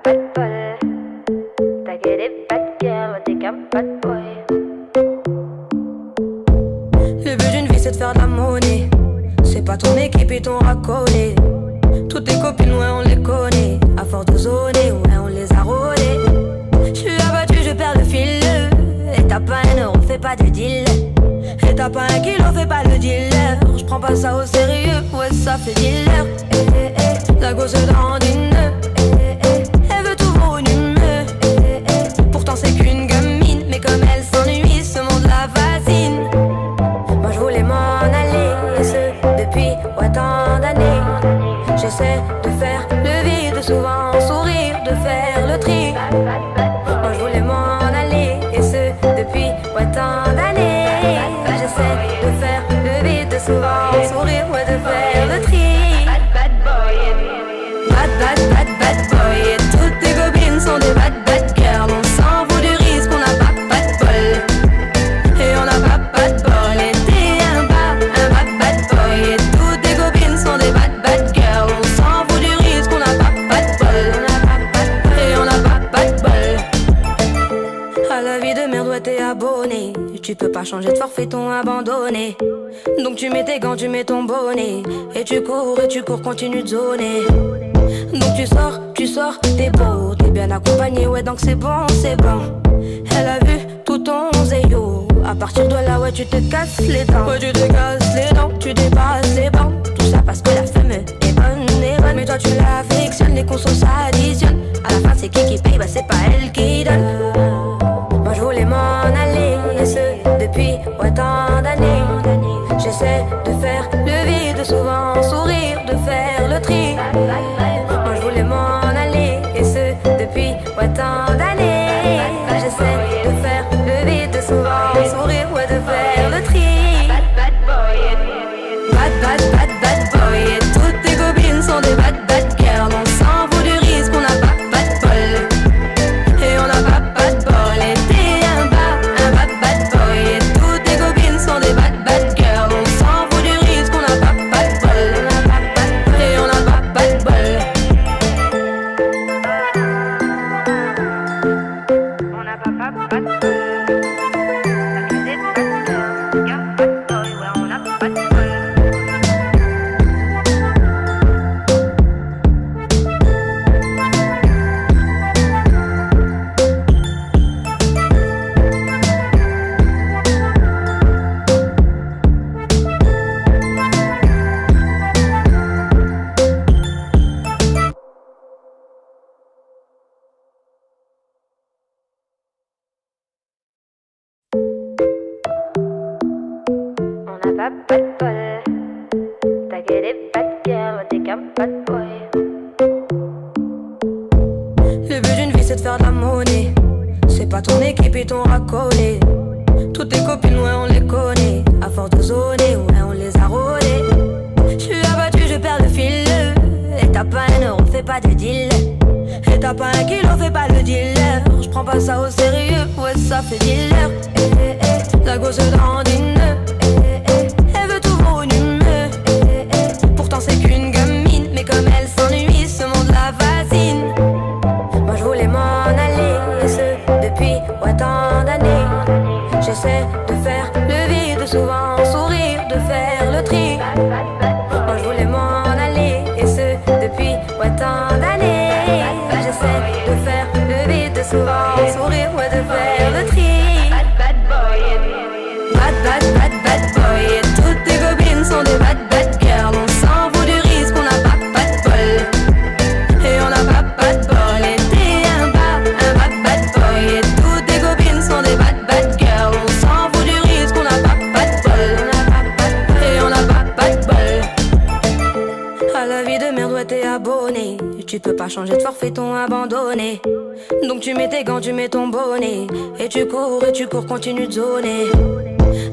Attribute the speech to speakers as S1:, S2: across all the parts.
S1: pas de bol. T'as que des bad girls, t'es qu'un bad boy.
S2: Le but d'une vie c'est de faire de la monnaie. C'est pas ton équipe et ton racolé. Toutes tes copines, ouais, on les connaît. À force de zoner, ouais, on les a rôlées. J'suis abattu, je perds le fil. Et t'as pas un euro, fais pas de deal. Et t'as pas un kilo, fais pas le dealer. J'prends pas ça au sérieux, ouais, ça fait dealer. La gosse dandine. Elle veut tout pour une humeur. Pourtant c'est qu'une gamine. Mais comme elle s'ennuie, ce monde la fascine. Moi je voulais m'en aller, et ce depuis tant d'années. J'essaie de faire le vide, souvent sourire, de faire le tri. Moi je voulais m'en aller, et ce depuis tant d'années. J'essaie de faire le vide, souvent sourire, ouais, de faire le tri. Bad boy, et toutes tes copines sont des bad girls. On s'en fout du risque, on n'a pas de bol. Et on n'a pas de bol, et t'es un bad boy. Et toutes tes copines sont des bad girls. On s'en fout du risque, on n'a pas de bol. Et on n'a pas de bol. À la vie de merde, ouais, t'es abonné. Tu peux pas changer de forfait, ton abandonné. Donc tu mets tes gants, tu mets ton bonnet. Et tu cours, continue de zoner. Donc tu sors, t'es beau, t'es bien accompagné, ouais, donc c'est bon. Elle a vu tout ton zéyo. À partir de là, ouais, tu te casses les dents. Ouais, tu te casses les dents, tu dépasses les bancs. Tout ça parce que la femme est bonne. Mais toi tu l'affectionnes, les consos s'additionnent. À la fin c'est qui paye, bah c'est pas elle qui donne. Moi je voulais m'en aller, et ce depuis tant d'années. J'essaie de faire le vide, souvent sourire, de faire le tri. Moi je voulais m'en aller, et ce depuis tant d'années. J'essaie de faire le vide, souvent sourire, ouais, de faire le tri. Bad boy, et toutes tes copines sont des bad girls. On s'en fout du risque, on n'a pas de bol. Et on n'a pas de bol, et t'es un bad boy. Et toutes tes copines sont des bad girls. On s'en fout du risque, on n'a pas de bol. Et on n'a pas de bol.
S1: On n'a pas de bol. T'as que des bad girls, t'es qu'un bad boy. Ouais, on n'a pas de bol. On n'a pas de bol. T'as que des bad girls, t'es qu'un bad boy.
S2: Le but d'une vie c'est de faire de la monnaie. C'est pas ton équipe et ton racolé. Toutes tes copines, ouais, on les connaît. À force de zoner, ouais, on les a rôlées. J'suis abattu, je perds le fil. Et t'as pas un euro, fais pas de deal. Et t'as pas un kilo, fais pas le dealer. J'prends pas ça au sérieux, ouais, ça fait dealer. La gosse dandine. Elle veut tout pour une humeur. Pourtant c'est qu'une gamine. Mais comme elle s'ennuie, ce monde la fascine. Moi je voulais m'en aller, et ce depuis tant d'années. J'essaie de faire le vide, souvent sourire, de faire le tri. Moi je voulais m'en aller, et ce depuis tant d'années. J'essaie de faire le vide, souvent sourire, ouais, de faire le tri. Bad boy, et toutes tes copines sont des bad girls. On s'en fout du risque, on n'a pas de bol. Et on n'a pas de bol, et t'es un bad boy. Et toutes tes copines sont des bad girls. On s'en fout du risque, on n'a pas de bol. Et on n'a pas de bol. À la vie de merde, ouais, t'es abonné. Tu peux pas changer de forfait, ton abandonné. Donc tu mets tes gants, tu mets ton bonnet. Et tu cours, continue de zoner.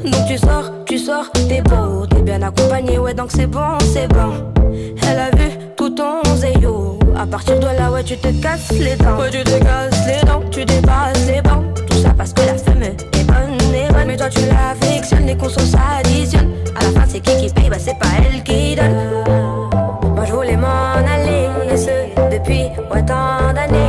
S2: Donc tu sors, t'es beau, t'es bien accompagné, ouais, donc c'est bon. Elle a vu tout ton zéyo. À partir de là, ouais, tu te casses les dents. Ouais, tu te casses les dents, tu dépasses les bancs. Tout ça parce que la femme est bonne. Mais toi tu l'affectionnes, les consos s'additionnent. À la fin c'est qui paye, bah c'est pas elle qui donne. Moi je voulais m'en aller, et ce depuis tant d'années.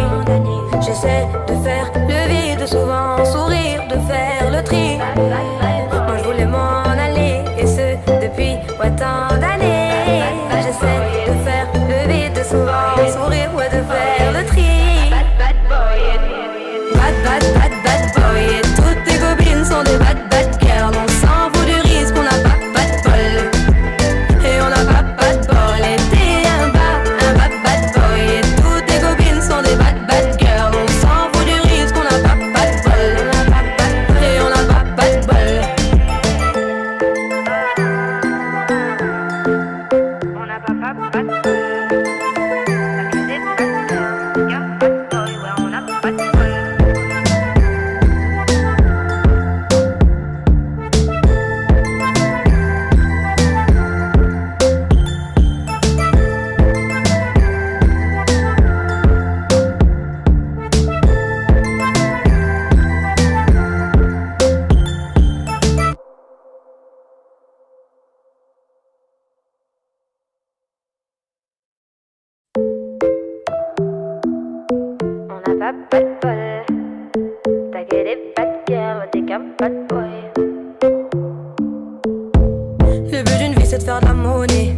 S2: Le but d'une vie c'est de faire de la monnaie.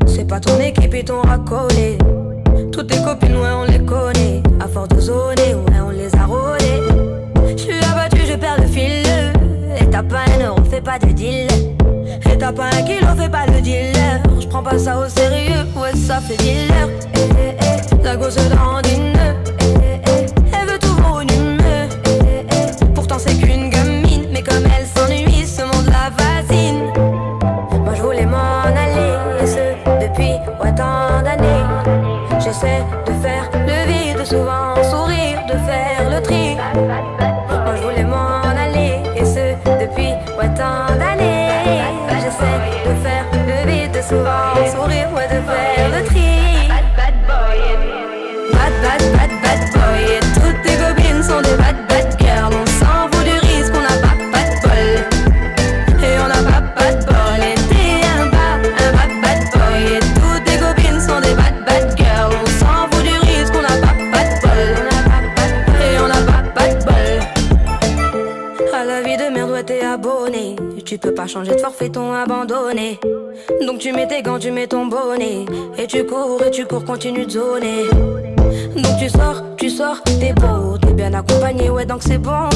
S2: C'est pas ton équipe et ton racolé. Toutes tes copines ouais on les connaît. À force de zoner ouais on les a rôlées. J'suis abattu je perds le fil. Et t'as pas un euro fais pas de deal. Et t'as pas un kilo fais pas le dealer. J'prends pas ça au sérieux ouais ça fait dealer. La gosse dandine. Elle veut tout volumineux. Pourtant c'est qu'une gamine. Mais comme elle s'ennuie ce monde la fascine. Moi je voulais m'en aller. Et ce depuis ouais tant d'années. J'essaie de faire le vide. Souvent sourire. De faire le tri. Moi je voulais m'en aller. Et ce depuis ouais tant d'années. J'essaie de faire le vide. Souvent sourire. Ouais de faire le tri. Bad boy. Et toutes tes copines sont des bad girls. On s'en fout du risque, on n'a pas de bol. Et on n'a pas de bol. Et t'es un bad boy. Et toutes tes copines sont des bad girls. On s'en fout du risque, on n'a pas de bol. Et on n'a pas de bol. À la vie de merde, ouais t'es abonné. Tu peux pas changer de forfait, ton abandonné. Donc tu mets tes gants, tu mets ton bonnet. Et tu cours, continue de zoner. Donc tu sors, t'es beau, t'es bien accompagné, ouais donc c'est bon.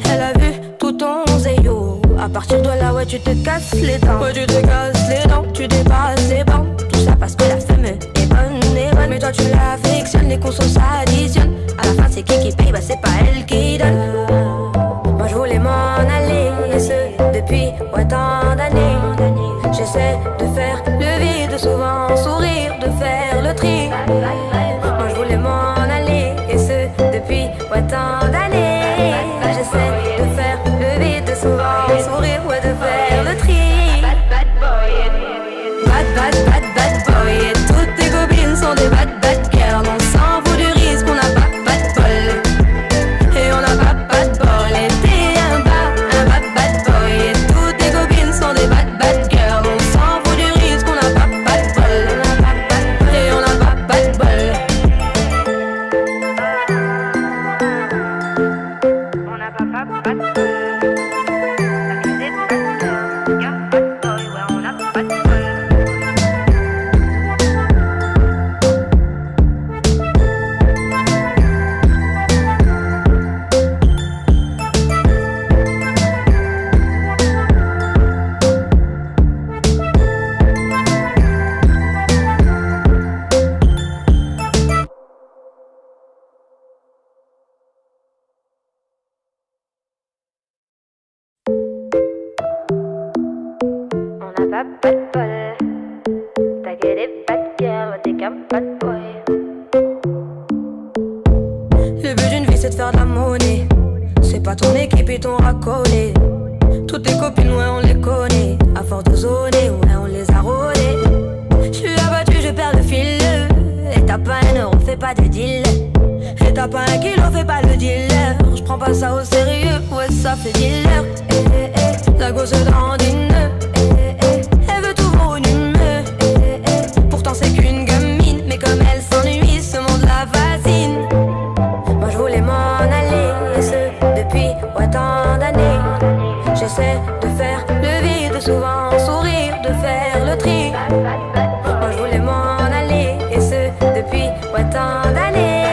S2: Elle a vu tout ton zéyo. À partir de là, ouais tu te casses les dents. Ouais tu te casses les dents, tu dépasses les bancs. Tout ça parce que la femme est bonne. Mais toi tu l'affectionnes, les consos s'additionnent. À la fin c'est qui paye, bah c'est pas elle qui donne. Moi je voulais m'en aller, et ce depuis ouais tant d'années. J'essaie de faire le vide, souvent sourire, de faire le tri. Moi je voulais m'en aller, et ce depuis ouais tant d'années. J'essaie de faire le vide, souvent sourire, ouais de faire le tri. Bad boy. Et toutes tes copines sont des bad girls. On s'en fout du risque, on n'a pas de bol. Et on n'a pas de bol. Et t'es un bad boy. Et toutes tes copines sont des bad girls. On s'en fout du risque, on n'a pas de bol. Et on n'a pas de bol.
S1: On n'a pas de bol. Accusé de bad girl. Y'a bad boy, ouais on n'a pas de bol. On n'a pas de bol. T'as que des bad girls, t'es qu'un bad boy.
S2: Le but d'une vie c'est de faire de la monnaie. C'est pas ton équipe et ton racolé. Toutes tes copines ouais on les connaît. À force de zoner ouais on les a rôlées. J'suis abattu je perds le fil. Et t'as pas un euro fais pas de deal. Et t'as pas un kilo fais pas le dealer. J'prends pas ça au sérieux ouais ça fait dealer. La gosse dandine. Elle veut tout volumineux. Pourtant c'est qu'une gamine. Mais comme elle s'ennuie ce monde la fascine. Moi je voulais m'en aller. Et ce depuis ouais tant d'années. J'essaie de faire le vide. Souvent sourire, de faire le tri. Moi je voulais m'en aller. Et ce depuis ouais tant d'années.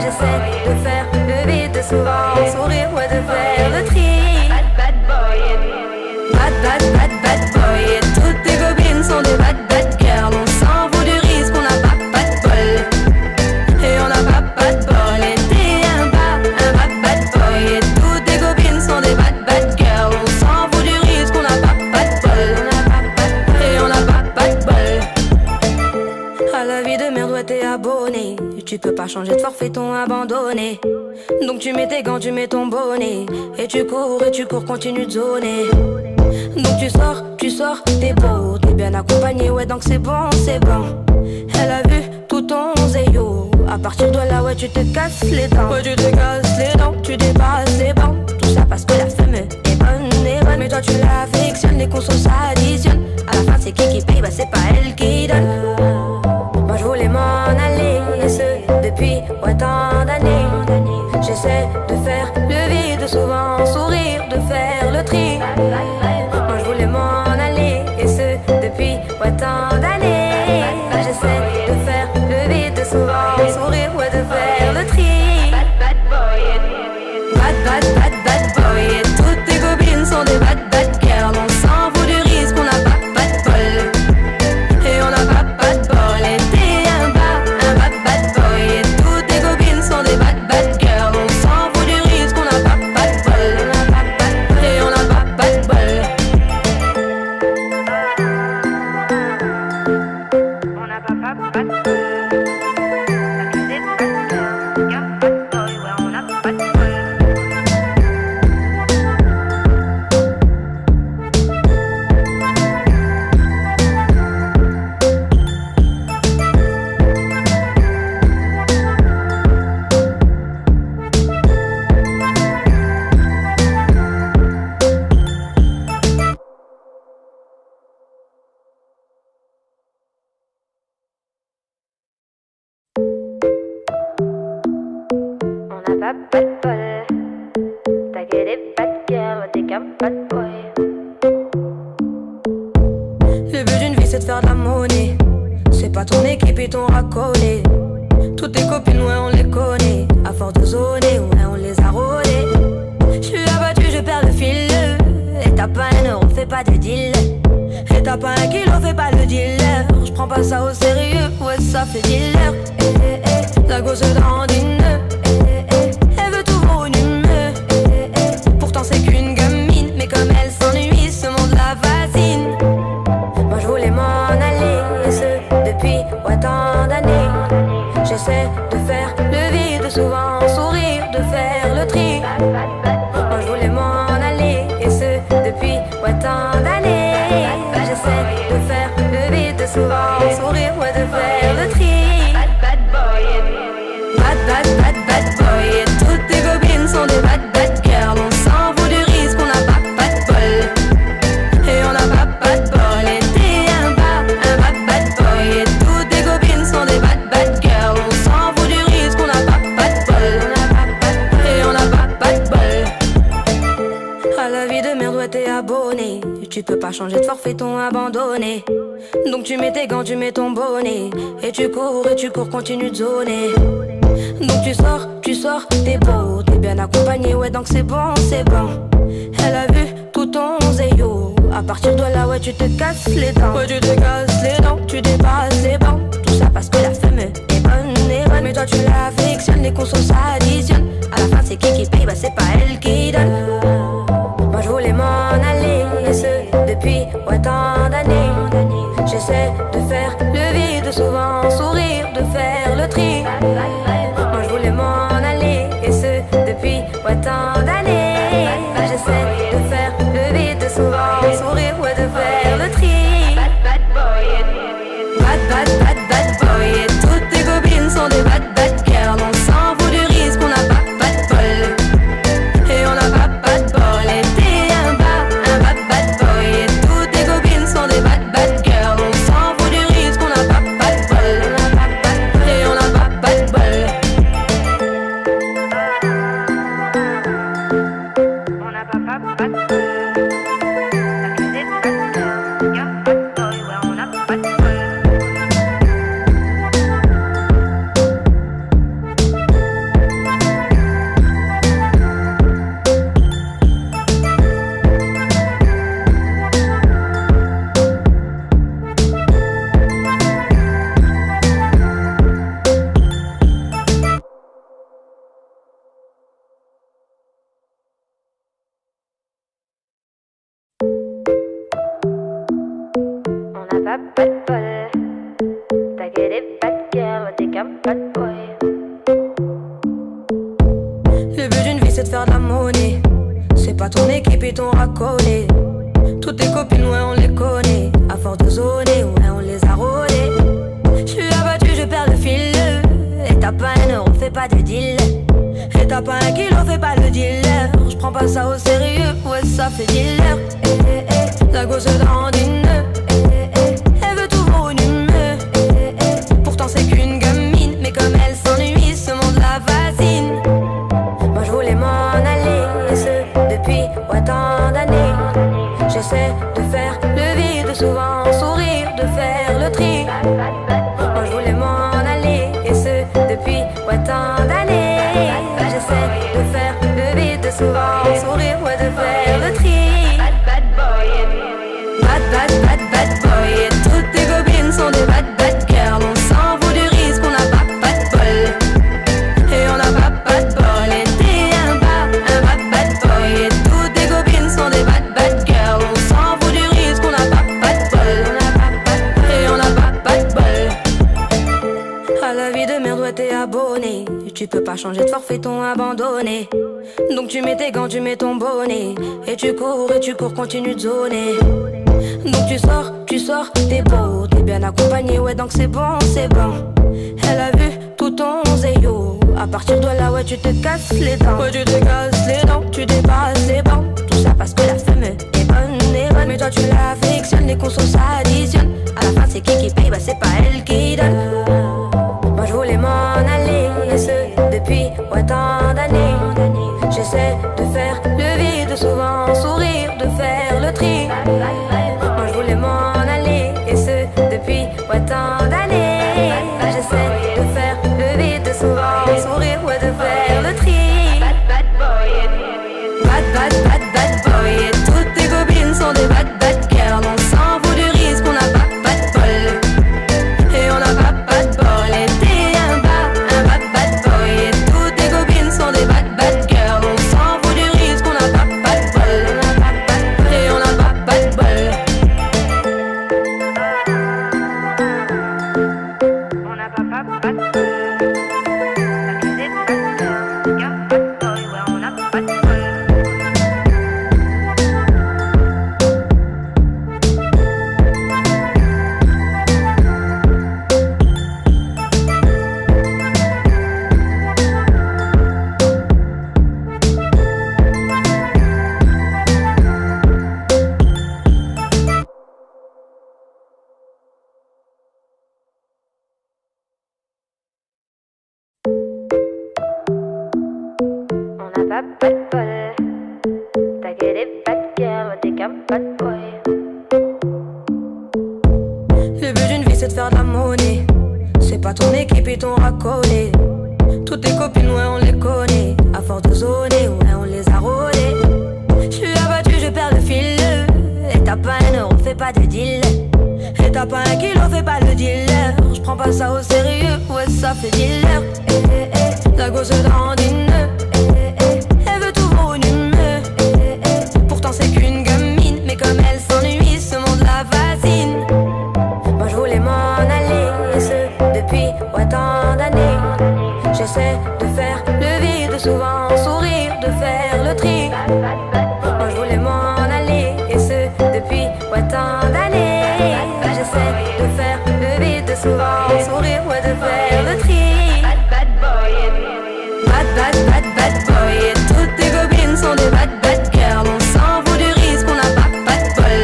S2: J'essaie de faire le vide. Souvent sourire, ouais de faire le tri. Bad boy. Et toutes tes copines sont des bad girls. On s'en fout du risque. À la vie de merde, ouais, t'es abonné. Tu peux pas changer de forfait, t'ont abandonné. Donc tu mets tes gants, tu mets ton bonnet. Et tu cours, continue de zoner. Donc tu sors, t'es beau, t'es bien accompagné, ouais, donc c'est bon, c'est bon. Elle a vu tout ton zéyo. À partir de là, ouais, tu te casses les dents. Ouais, tu te casses les dents, tu dépasses les bancs. Tout ça parce que la femme est bonne, est bonne. Mais toi tu l'affectionnes, les consos s'additionnent. À la fin, c'est qui paye, bah c'est pas elle qui donne. Moi je voulais m'en aller, et ce depuis autant d'années. J'essaie de faire le vide, souvent sourire, de faire le tri. Moi je voulais m'en aller, et ce depuis autant d'années. J'essaie de faire le vide, souvent sourire, ouais, de faire le tri. Bad boy, et toutes tes copines sont des bad girls. On s'en fout du risque, on n'a pas de bol. Et on n'a pas de bol, et t'es un bad boy. Et toutes tes copines sont des bad girls. On s'en fout du risque, on n'a pas de bol. Et on n'a pas de bol.
S1: On n'a pas de bol. Accusé de bad girl. Gars, bad boy, ouais, on n'a pas de bol. On n'a pas de bol. T'as que des bad girls, t'es qu'un bad boy.
S2: Le but d'une vie c'est de faire de la monnaie. C'est pas ton équipe et ton racolé. Toutes tes copines, ouais, on les connaît. À force de zoner, ouais, on les a rôlées. J'suis abattu, je perds le fil. Et t'as pas un euro, fais pas de deal. Et t'as pas un kilo, fais pas le dealer. J'prends pas ça au sérieux, ouais, ça fait dealer. La gosse dandine. Elle veut tout volumineux. Pourtant c'est qu'une gamine. Mais comme elle s'ennuie, ce monde la fascine. Moi je voulais m'en aller, et ce depuis autant d'années. J'essaie de faire le vide, souvent sourire, de faire le tri. Moi je voulais m'en aller, et ce depuis autant d'années. J'essaie de faire le vide, souvent sourire, ouais, de faire le tri. Bad boy, et toutes tes copines sont des bad girls. On s'en fout du risque, on n'a pas de bol. Et on n'a pas de bol, et t'es un bad boy. Et toutes tes copines sont des bad girls. On s'en fout du risque, on n'a pas de bol. Et on n'a pas de bol. À la vie de merde, ouais, t'es abonné. Tu peux pas changer de forfait, t'ont abandonné. Donc tu mets tes gants, tu mets ton bonnet. Et tu cours, continue de zoner. Donc tu sors, t'es beau, t'es bien accompagné, ouais, donc c'est bon, c'est bon. Elle a vu tout ton zéyo. À partir de là, ouais, tu te casses les dents. Ouais, tu te casses les dents, tu dépasses les bancs. Tout ça parce que la femme est bonne, est bonne. Mais toi tu l'affectionnes, les consos s'additionnent. À la fin, c'est qui paye, bah c'est pas elle qui donne. Moi je voulais m'en aller, et ce depuis autant d'années. J'essaie de faire le vide, souvent sourire, de faire le tri. Moi je voulais m'en aller, et ce depuis autant d'années. J'essaie de faire le vide, souvent sourire, ouais, de faire le tri. Bad boy, et toutes tes copines sont des bad girls. On s'en fout du risque, on n'a pas de bol. Et on n'a pas de bol, et t'es un bad boy. Et toutes tes copines sont des bad girls. On s'en fout du risque, on n'a pas de bol.
S1: it bad girl, I think I'm bad boy.
S2: Le but d'une vie c'est de faire de la monnaie. C'est pas ton équipe et ton racolé. Toutes tes copines, ouais on les connaît. À force de zoner, ouais on les a rôlées. J'suis abattu, je perds le fil. Et t'as pas un euro, fais pas de deal. Et t'as pas un kilo, fais pas le dealer. J'prends pas ça au sérieux, ouais ça fait dealer. La gosse dandine. Elle veut tout pour une humeur. Pourtant c'est qu'une gamine. Mais comme elle s'ennuie, ce monde la fascine. Moi je voulais m'en aller, et ce depuis tant d'années. J'essaie de faire le vide, souvent sourire, de faire le tri. Moi je voulais m'en aller, et ce depuis tant d'années. J'essaie de faire le vide, souvent sourire, ouais de faire le tri. Bad boy, et toutes tes copines sont des bad girls. On s'en fout du risque, on n'a pas de bol. Et on n'a pas de bol, et t'es un bad boy. Et toutes tes copines sont des bad girls. On s'en fout du risque, on n'a pas de bol. Et on n'a pas de bol. À la vie de merde, ouais t'es abonné. Tu peux pas changer de forfait, ton abandonné. Donc tu mets tes gants, tu mets ton bonnet. Et tu cours, continue de zoner. Donc tu sors, t'es beau, t'es bien accompagné, ouais donc c'est bon. Elle a vu tout ton zéyo. À partir de là, ouais tu te casses les dents. Ouais tu te casses les dents, tu dépasses les bancs. Tout ça parce que la femme est bonne. Mais toi tu l'affectionnes, les consos s'additionnent. À la fin c'est qui paye, bah c'est pas elle qui donne. Moi je voulais m'en aller, et ce depuis tant d'années. J'essaie de faire le vide, souvent sourire, de faire le tri. Moi je voulais m'en aller, et ce depuis tant d'années. J'essaie de faire le vide, souvent sourire, ouais de faire le tri. Bad boy, et toutes tes copines sont des bad girls. On s'en fout du risque, on n'a pas de bol. Et on n'a pas de bol, et t'es un bad boy. Et toutes tes copines sont des bad girls. On s'en fout du risque, on n'a pas de bol. Et on n'a pas de bol.
S1: On n'a pas de bol. Accusé de bad girl, yeah, bad boy, ouais on n'a pas de bol. On n'a pas de bol. T'inquiète des bad girls, ouais t'es qu'un bad boy.
S2: Le but d'une vie c'est de faire de la monnaie. C'est pas ton équipe et ton racolé. Toutes tes copines, ouais on les connaît. À force de zoner, ouais on les a rôlées. J'suis abattu, je perds le fil. Et t'as pas un euro, fais pas de deal. Et t'as pas un kilo, fais pas le dealer. J'prends pas ça au sérieux, ouais ça fait dealer. La gosse dandine. Elle veut tout pour une humeur. Pourtant c'est qu'une gamine. Mais comme elle s'ennuie, ce monde la fascine. Moi je voulais m'en aller, et ce depuis tant d'années. J'essaie de faire le vide, souvent sourire, de faire le tri. Moi je voulais m'en aller, et ce depuis tant d'années. J'essaie de faire le vide, souvent sourire, ouais de faire le tri. Bad boy, et toutes tes copines sont des bad girls. On s'en fout du risque, on n'a pas de bol.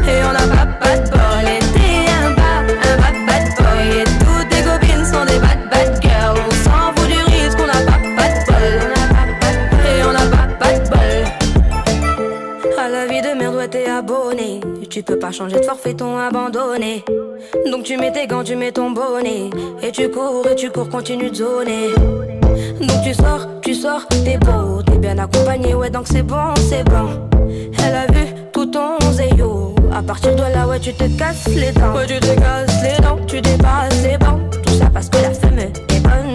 S2: Et on n'a pas de bol, et t'es un bad boy. Et toutes tes copines sont des bad girls. On s'en fout du risque, on n'a pas de bol. Et on n'a pas de bol. À la vie de merde, ouais t'es abonné. Tu peux pas changer de forfait, ton abandonné. Donc tu mets tes gants, tu mets ton bonnet. Et tu cours, continue de zoner. Donc tu sors, t'es beau, t'es bien accompagné, ouais donc c'est bon. Elle a vu tout ton zéyo. À partir de là, ouais tu te casses les dents. Ouais tu te casses les dents, tu dépasses les bancs. Tout ça parce que la femme est bonne.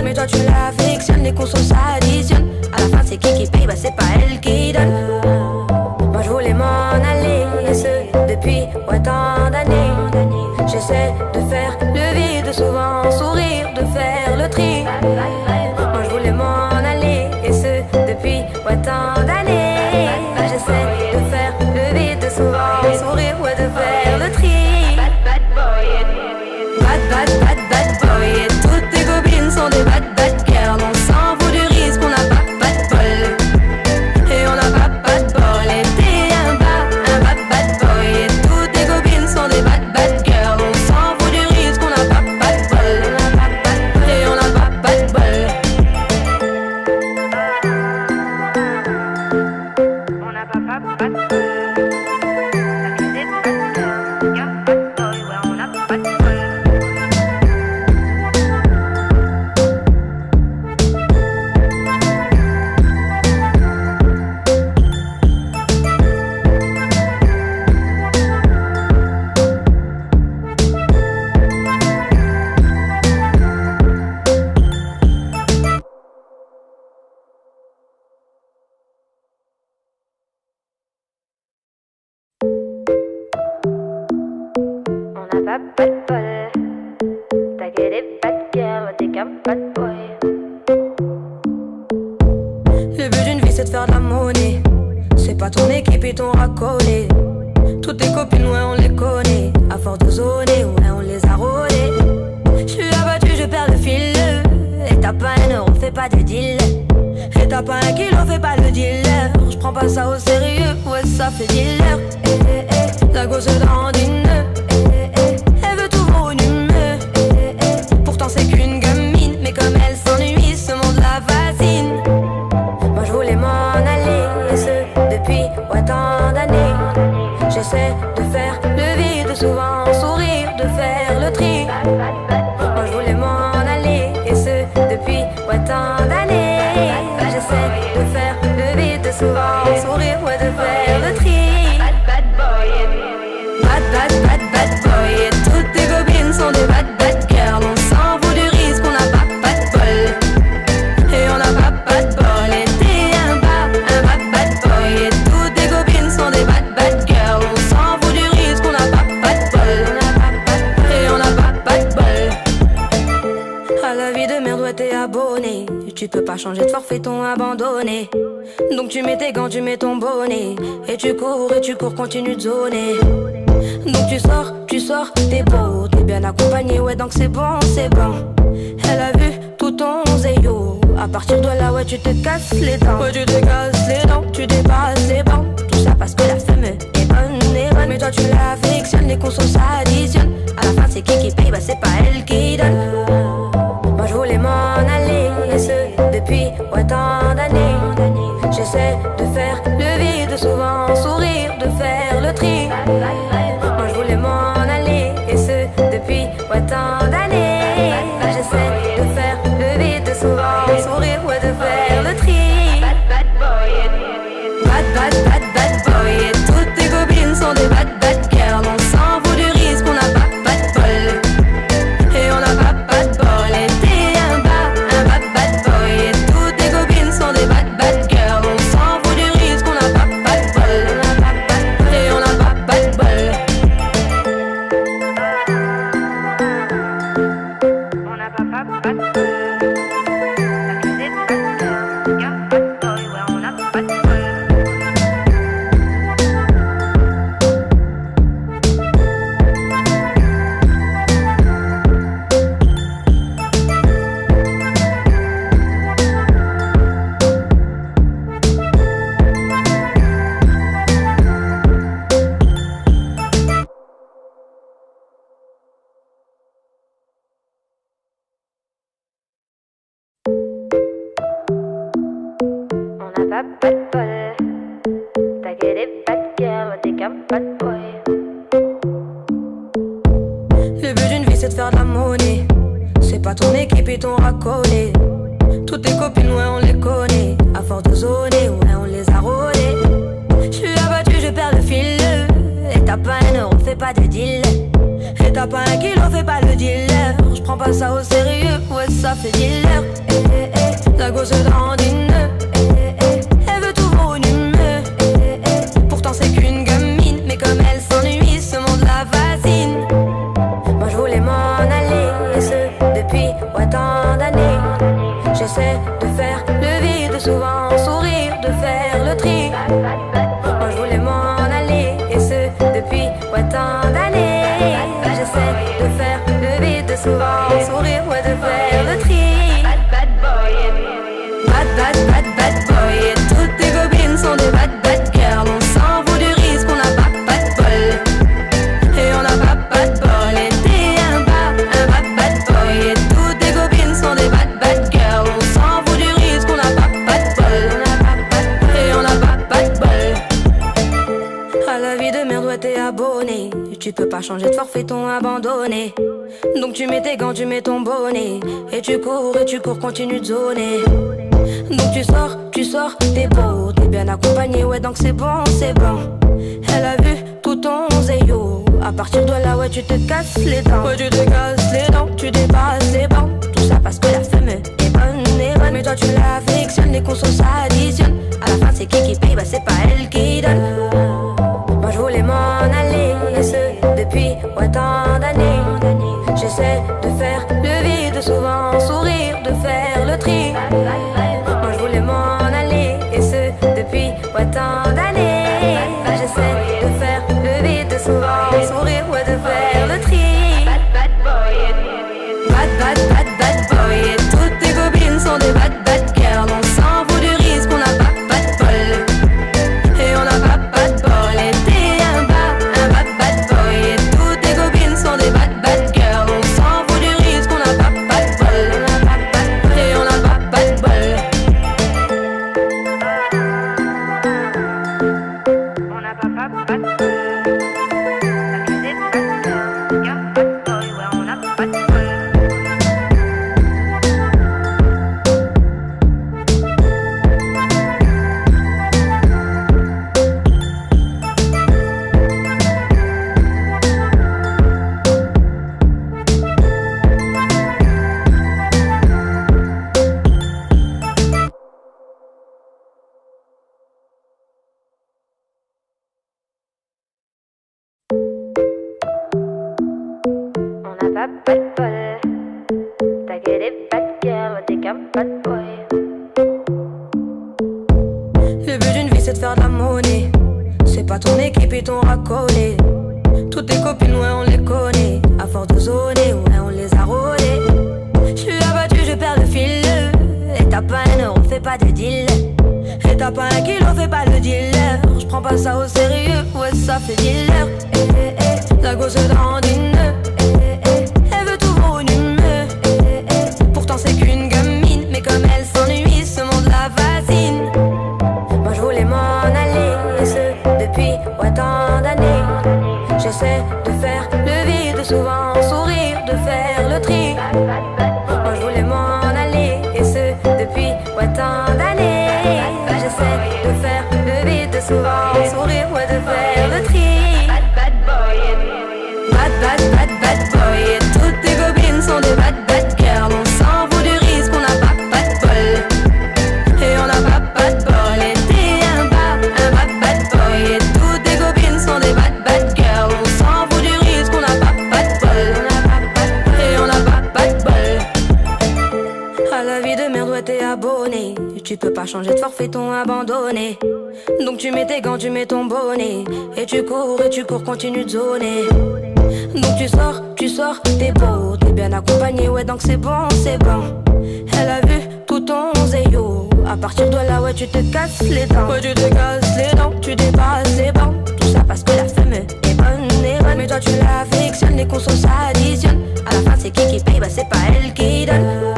S2: Mais toi tu l'affectionnes, les consos s'additionnent. À la fin c'est qui paye, bah c'est pas elle qui donne. Moi je voulais m'en aller, et ce depuis tant d'années. J'essaie de faire le vide. bad, bad, bad boy. Et toutes tes copines sont des bad, bad girls. On s'en fout du risque, on n'a pas de bol. Et on n'a pas de bol. Et t'es un bad, bad boy. Et toutes tes copines sont des bad, bad girls. On s'en fout du risque, on n'a pas de bol. Et on n'a pas de bol.
S1: On n'a pas de bol. Pas de bol, t'as que des bad girls, t'es qu'un bad boy.
S2: Le but d'une vie c'est de faire de la monnaie. C'est pas ton équipe et ton racolé. Toutes tes copines ouais on les connaît. À force de zoner ouais on les a rôlées. J'suis abattu je perds le fil. Et t'as pas un euro fais pas de deal. Et t'as pas un kilo fais pas le dealer. J'prends pas ça au sérieux ouais ça fait dealer. La gosse dandine. Elle veut tout volumineux. Pourtant c'est qu'une gamine. Mais comme elle s'ennuie, ce monde la fascine. Moi je voulais m'en aller. Et ce depuis tant d'années. J'essaie de faire le vide, souvent sourire, de faire le tri. Moi je voulais m'en aller. Et ce depuis tant d'années. J'essaie de faire le vide, souvent sourire, ouais de faire le tri. Bad, bad, bad boy. Et toutes tes copines sont des bad, bad girls. On s'en fout du risque, on n'a pas de bol. Et on n'a pas de bol. Et t'es un bad, bad boy. Et toutes tes copines sont des bad, bad girls. On s'en fout du risque, on n'a pas de bol. Et on n'a pas de bol. À la vie de merde, ouais t'es abonné. Tu peux pas changer de forfait, ton abandonné. Donc tu mets tes gants, tu mets ton bonnet. Et tu cours, continue de zoner. Donc tu sors, t'es beau, t'es bien accompagné, ouais donc c'est bon, c'est bon. Elle a vu tout ton zéyo. À partir de là, ouais tu te casses les dents. Ouais tu te casses les dents, tu dépasses les bancs. Tout ça parce que la femme est bonne, mais toi tu l'affectionnes, les consos s'additionnent. À la fin c'est qui paye, bah c'est pas elle qui donne. Moi je voulais m'en aller, et ce depuis tant d'années. J'essaie de faire le vide, souvent sourire, de faire le tri. Moi je voulais m'en aller, et ce depuis tant d'années. J'essaie de faire le vide, souvent sourire, ouais de faire le tri. Bad, bad boy. Et toutes tes copines sont des bad, bad girls. On s'en fout du risque, on n'a pas de bol. Et on n'a pas de bol. Et t'es un bad, bad boy. Et toutes tes copines sont des bad, bad girls. On s'en fout du risque, on n'a pas de bol. Et on n'a pas de bol.
S1: On n'a pas de bol. T'as que des bad girls, qu'un bad boy, ouais on n'a pas de bol. Pas de bol, t'as que des bad girls, t'es qu'un bad boy.
S2: Le but d'une vie c'est de faire de la monnaie. C'est pas ton équipe et ton racolé. Toutes tes copines ouais on les connaît. À force de zoner ouais on les a rôlées. J'suis abattu je perds le fil. Et t'as pas un euro fais pas de deal. Et t'as pas un kilo fais pas le dealer. J'prends pas ça au sérieux ouais ça fait dealer. La gosse dandine. Elle veut tout volumineux. Pourtant c'est qu'une gamine. Mais comme elle s'ennuie, ce monde la fascine. Moi je voulais m'en aller. Et ce depuis tant d'années. J'essaie de faire le vide, souvent sourire, de faire le tri. Moi je voulais m'en aller. Et ce depuis tant d'années. J'essaie de faire le vide, souvent sourire, ouais, de faire le tri.
S1: Bad boy.
S2: Bad boy. Et toutes tes copines sont des bad girls. On s'en fout du risque, on n'a pas de bol. Et on n'a pas de bol. Et t'es un bad boy. Et toutes tes copines sont des bad girls. On s'en fout du risque, on n'a pas de bol. Et on n'a pas de bol. À la vie de merde, ouais, t'es abonné. Tu peux pas changer de forfait, t'ont abandonné. Donc tu mets tes gants, tu mets ton bonnet. Et tu cours, continue de zoner. Donc tu sors, t'es beau, t'es bien accompagné, ouais, donc c'est bon. Elle a vu tout ton zéyo. À partir de là, ouais, tu te casses les dents. Ouais, tu te casses les dents, tu dépasses les bancs. Tout ça parce que la femme est bonne. Mais toi tu l'affectionnes, les consos s'additionnent. À la fin c'est qui paye, bah c'est pas elle qui donne. Moi je voulais m'en aller, et ce depuis tant d'années. J'essaie de faire le vide, souvent sourire, de faire le tri. Moi je voulais m'en aller, et ce depuis tant d'années. J'essaie de faire le vide, souvent sourire, ouais, de faire le tri.
S1: Bad boy.
S2: Bad boy. Et toutes tes copines sont des bad girls. On s'en fout du risque, on n'a pas de bol. Et on n'a pas de bol. Et t'es un bad boy. Et toutes tes copines sont des bad girls. On s'en fout du risque, on n'a pas de bol. Et on n'a pas de bol.
S1: On n'a pas de bol. Accusé de bad girl. Gars, bad boy. Ouais, on n'a pas de bol. On n'a pas de bol. T'as que des bad girls, t'es qu'un bad boy.
S2: Le but d'une vie c'est de faire de la monnaie. C'est pas ton équipe et ton racolé. Toutes tes copines, ouais, on les connaît. À force de zoner, ouais, on les a rôlées. J'suis abattu, je perds le fil. Et t'as pas un euro, fais pas de deal. Et t'as pas un kilo, fais pas le dealer. J'prends pas ça au sérieux, ouais, ça fait dealer. La gosse dandine. Elle veut tout pour une humeur. Pourtant c'est qu'une gamine, mais comme elle s'ennuie, ce monde la fascine. Moi je voulais m'en aller, et ce depuis tant d'années. J'essaie de faire le vide, souvent sourire, de faire le tri. Moi je voulais m'en aller, et ce depuis tant d'années. J'essaie de faire le vide, souvent sourire, ouais, de faire le tri.
S1: Bad boy.
S2: Bad boy. Et toutes tes copines sont des bad girls. On s'en fout du risque, on n'a pas de bol. Et on n'a pas de bol. Et t'es un bad boy. Et toutes tes copines sont des bad girls. On s'en fout du risque, on n'a pas de bol. Et on n'a pas de bol. À la vie de merde, ouais, t'es abonné. Tu peux pas changer de forfait, t'ont abandonné. Donc tu mets tes gants, tu mets ton bonnet. Et tu cours, continue de zoner. Donc tu sors, t'es beau, t'es bien accompagné, ouais, donc c'est bon. Elle a vu tout ton zéyo. À partir de là, ouais, tu te casses les dents. Ouais, tu te casses les dents, tu dépasses les bancs. Tout ça parce que la femme est bonne. Mais toi tu l'affectionnes, les consos s'additionnent. À la fin c'est qui paye, bah c'est pas elle qui donne.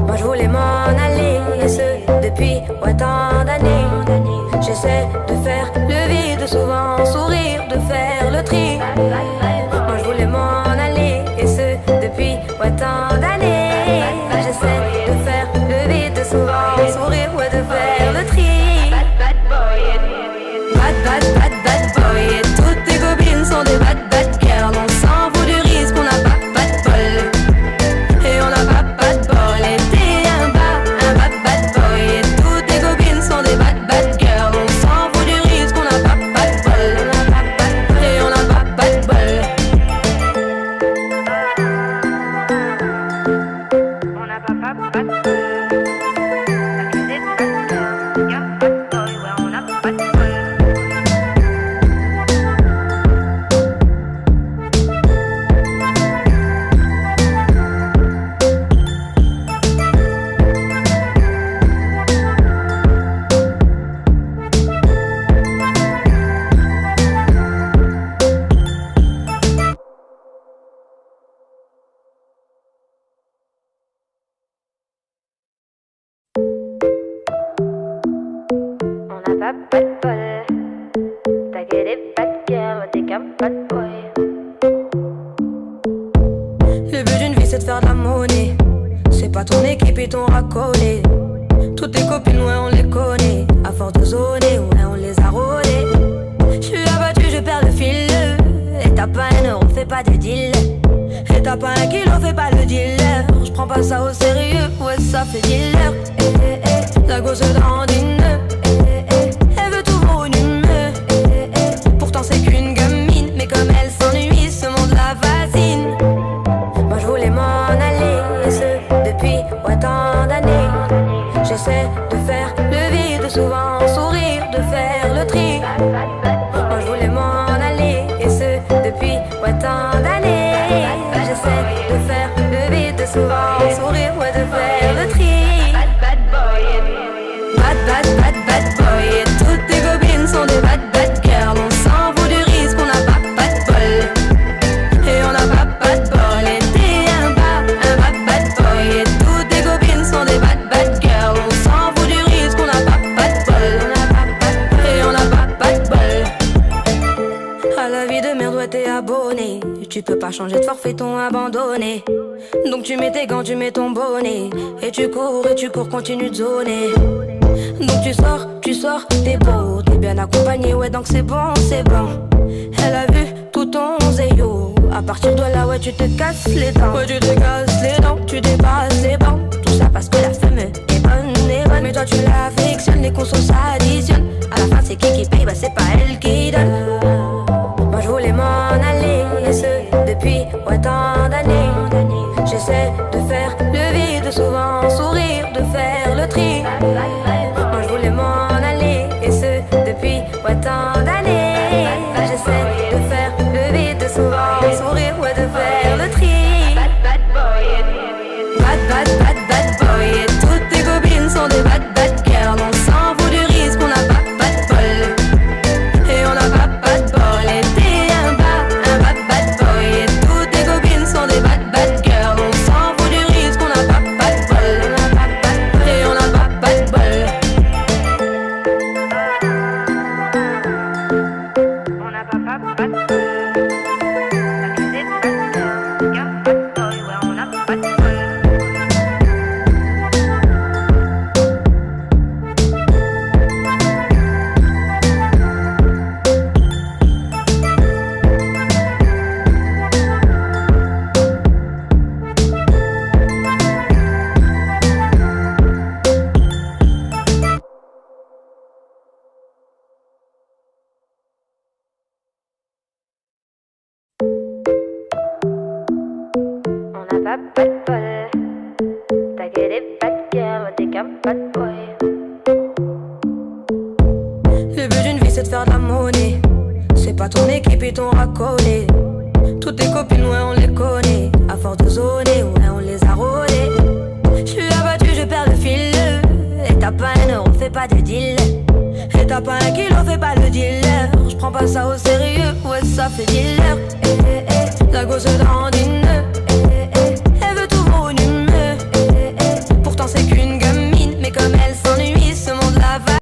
S2: Moi je voulais m'en aller, et ce depuis tant d'années. J'essaie de faire le vide, souvent sourire, de faire le tri. Moi je voulais m'en aller, et ce depuis tant d'années. J'essaie de faire le vide, souvent sourire, ouais, de faire le tri.
S1: Bad boy.
S2: Bad boy. Et toutes tes copines sont des bad girls. On s'en fout du risque, on n'a pas de bol. Et on n'a pas de bol. Et t'es un bad boy. Et toutes tes copines sont des bad girls. On s'en fout du risque, on n'a pas de bol. Et on n'a pas de bol. but d'une vie c'est de faire de la monnaie. C'est pas ton équipe et ton racolé. Toutes tes copines, ouais, on les connaît. À force de zoner, ouais, on les a rôlées. J'suis abattu, je perds le fil. Et t'as pas un euro, fais pas de deal. Et t'as pas un kilo, fais pas le dealer. J'prends pas ça au sérieux, ouais, ça fait dealer. La gosse dandine. Elle veut tout pour une humeur. Pourtant c'est qu'une gamine. Mais comme elle s'ennuie, ce monde la fascine. Moi je voulais m'en aller, et ce depuis ouais, tant d'années. J'essaie de faire le vide, souvent sourire, de faire le tri. Moi je voulais m'en aller, et ce depuis ouais, tant d'années. J'essaie de faire le vide, souvent sourire, ouais, de faire le tri. Bad boy, et toutes tes copines sont des bad girls. On s'en fout du risque, on n'a pas de bol. Et on n'a pas de bol, et t'es un bad boy. Et toutes tes copines sont des bad girls. On s'en fout du risque, on n'a pas de bol. Et on n'a pas de bol. À la vie de merde, ouais, t'es abonné. Tu peux pas changer de forfait, t'ont abandonné. Donc tu mets tes gants, tu mets ton bonnet. Et tu cours, continue de zoner. Donc tu sors, t'es beau, t'es bien accompagné, ouais, donc c'est bon. Elle a vu tout ton zéyo. À partir de là, ouais, tu te casses les dents. Ouais, tu te casses les dents, tu dépasses les bancs. Tout ça parce que la femme est bonne. Mais toi tu l'affectionnes, les consos s'additionnent. À la fin c'est qui paye, bah c'est pas elle qui donne. Moi je voulais m'en aller, et ce depuis ouais, tant d'années. J'essaie de faire le vide, souvent sourire, de faire le tri. Moi je voulais m'en aller, et ce depuis ouais, tant d'années. J'essaie de faire le vide, souvent sourire, ouais, de faire le tri. Bad boy, et toutes tes copines sont des bad girls. On s'en fout du risque, on n'a pas de bol. Et on n'a pas de bol, et t'es un bad boy. Et toutes tes copines sont des bad girls. On s'en fout du risque, on n'a pas de bol. Et on n'a pas de bol.
S1: On n'a pas de bol. Accusé de bad girl. Gars, bad boy, ouais, on n'a pas de bol. On n'a pas de bol. T'as que des bad girls, t'es qu'un bad boy.
S2: Le but d'une vie c'est de faire de la monnaie. C'est pas ton équipe et ton racolé. Toutes tes copines, ouais, on les connaît. À force de zoner, ouais, on les a rôlées. J'suis abattu, je perds le fil. Et t'as pas un euro, fais pas de deal. Et t'as pas un kilo, fais pas le dealer. J'prends pas ça au sérieux, ouais, ça fait dealer. La gosse dandine.